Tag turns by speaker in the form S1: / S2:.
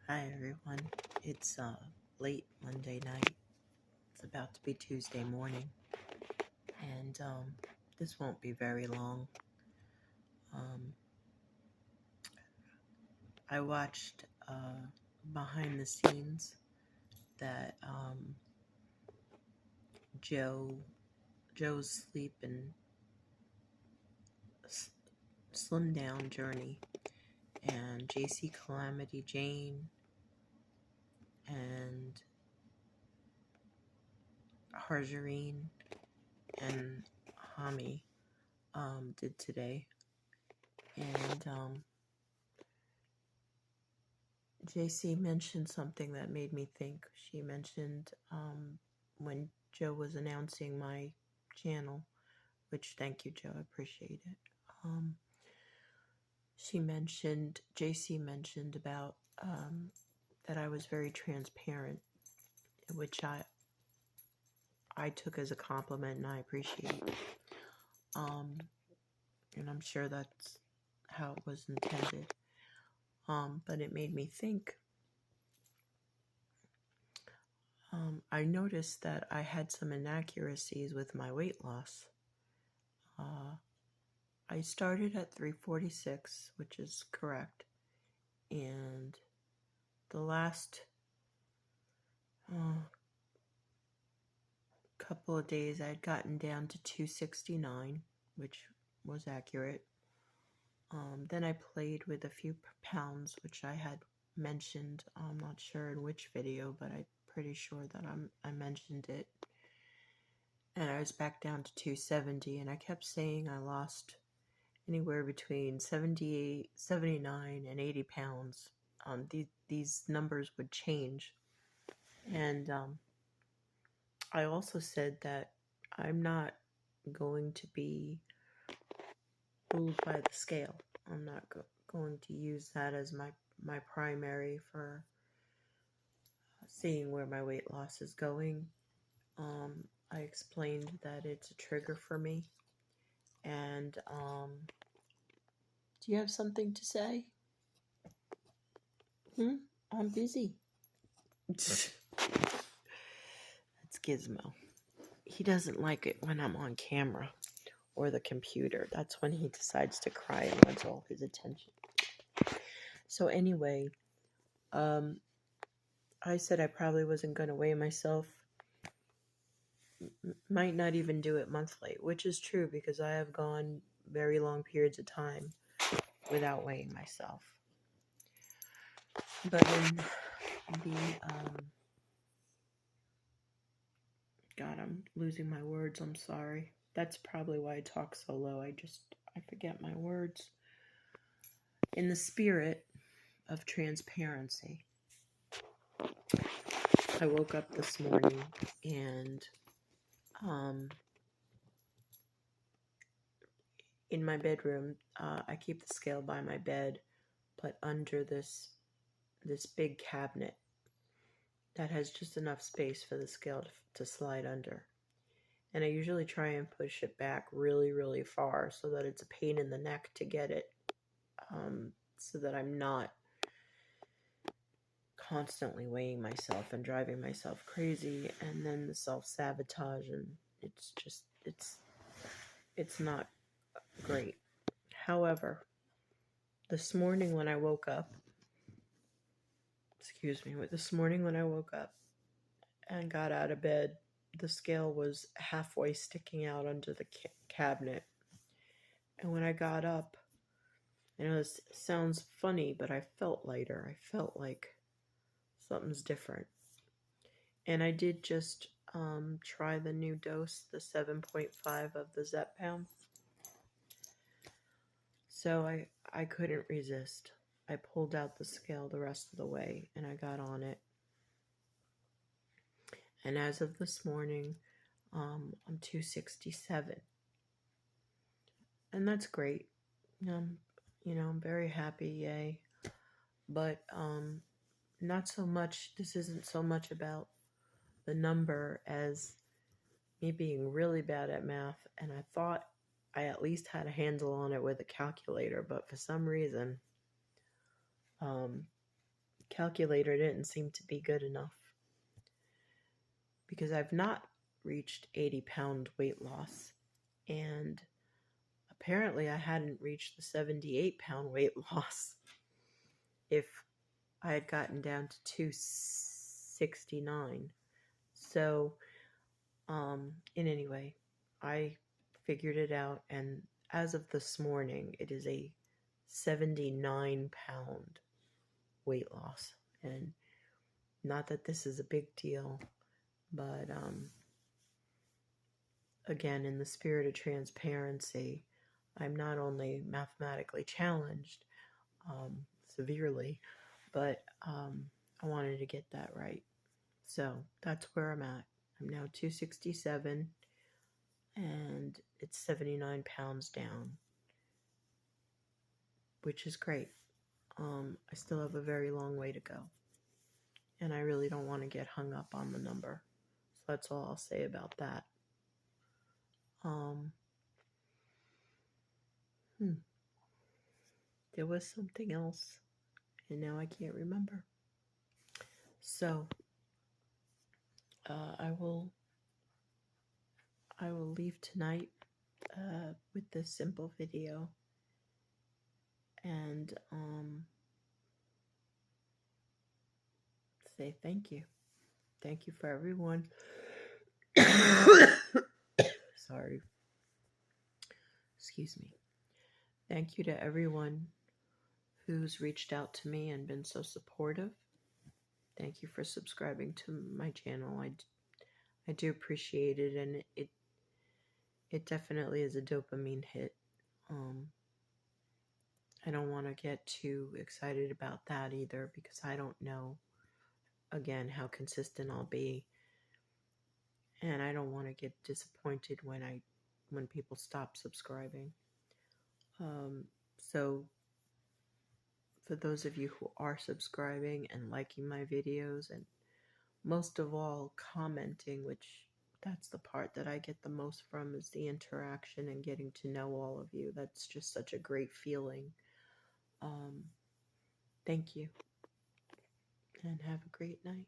S1: Hi everyone. It's late Monday night. It's about to be Tuesday morning, and this won't be very long. Um, I watched behind the scenes that Joe's sleep and s- slim down journey, and JC Calamity Jane and Harjarine and Hami did today, and JC mentioned something that made me think. She mentioned when Joe was announcing my channel, which thank you, Joe, I appreciate it. Um, JC mentioned about that I was very transparent, which I took as a compliment and I appreciate. And I'm sure that's how it was intended. But it made me think. I noticed that I had some inaccuracies with my weight loss. I started at 346, which is correct, and the last couple of days I had gotten down to 269, which was accurate. Then I played with a few pounds, which I had mentioned. I'm not sure in which video, but I'm pretty sure that I mentioned it. And I was back down to 270, and I kept saying I lost anywhere between 78, 79, and 80 pounds. These numbers would change. And I also said that I'm not going to be ruled by the scale. I'm not going to use that as my primary for seeing where my weight loss is going. I explained that it's a trigger for me. And do you have something to say? I'm busy. That's Gizmo. He doesn't like it when I'm on camera or the computer. That's when he decides to cry and wants all his attention. So anyway, I said I probably wasn't going to weigh myself. Might not even do it monthly, which is true because I have gone very long periods of time without weighing myself. But in the God, I'm losing my words. I'm sorry. That's probably why I talk so low. I forget my words. In the spirit of transparency, I woke up this morning and in my bedroom, I keep the scale by my bed, but under this big cabinet that has just enough space for the scale to slide under. And I usually try and push it back really, really far so that it's a pain in the neck to get it, so that I'm not constantly weighing myself and driving myself crazy, and then the self-sabotage, and it's not great. However, this morning when I woke up and got out of bed, the scale was halfway sticking out under the cabinet. And when I got up, I know this sounds funny, but I felt lighter. I felt like something's different. And I did just try the new dose, the 7.5 of the Zepbound. So I couldn't resist. I pulled out the scale the rest of the way and I got on it. And as of this morning, I'm 267. And that's great. I'm very happy, yay. But not so much, this isn't so much about the number as me being really bad at math. And I thought I at least had a handle on it with a calculator, but for some reason, calculator didn't seem to be good enough because I've not reached 80-pound weight loss, and apparently I hadn't reached the 78-pound weight loss if I had gotten down to 269. So, in any way, I figured it out, and as of this morning, it is a 79-pound weight loss. And not that this is a big deal, but again, in the spirit of transparency, I'm not only mathematically challenged severely, but I wanted to get that right. So that's where I'm at. I'm now 267, and it's 79 pounds down, which is great. I still have a very long way to go, and I really don't want to get hung up on the number. So that's all I'll say about that. There was something else, and now I can't remember. So I will leave tonight with this simple video, and say thank you. Thank you for everyone. Sorry. Excuse me. Thank you to everyone who's reached out to me and been so supportive. Thank you for subscribing to my channel. I do appreciate it, and it definitely is a dopamine hit. I don't want to get too excited about that either, because I don't know, again, how consistent I'll be, and I don't want to get disappointed when people stop subscribing. So for those of you who are subscribing and liking my videos, and most of all commenting, which that's the part that I get the most from, is the interaction and getting to know all of you. That's just such a great feeling. Thank you, and have a great night.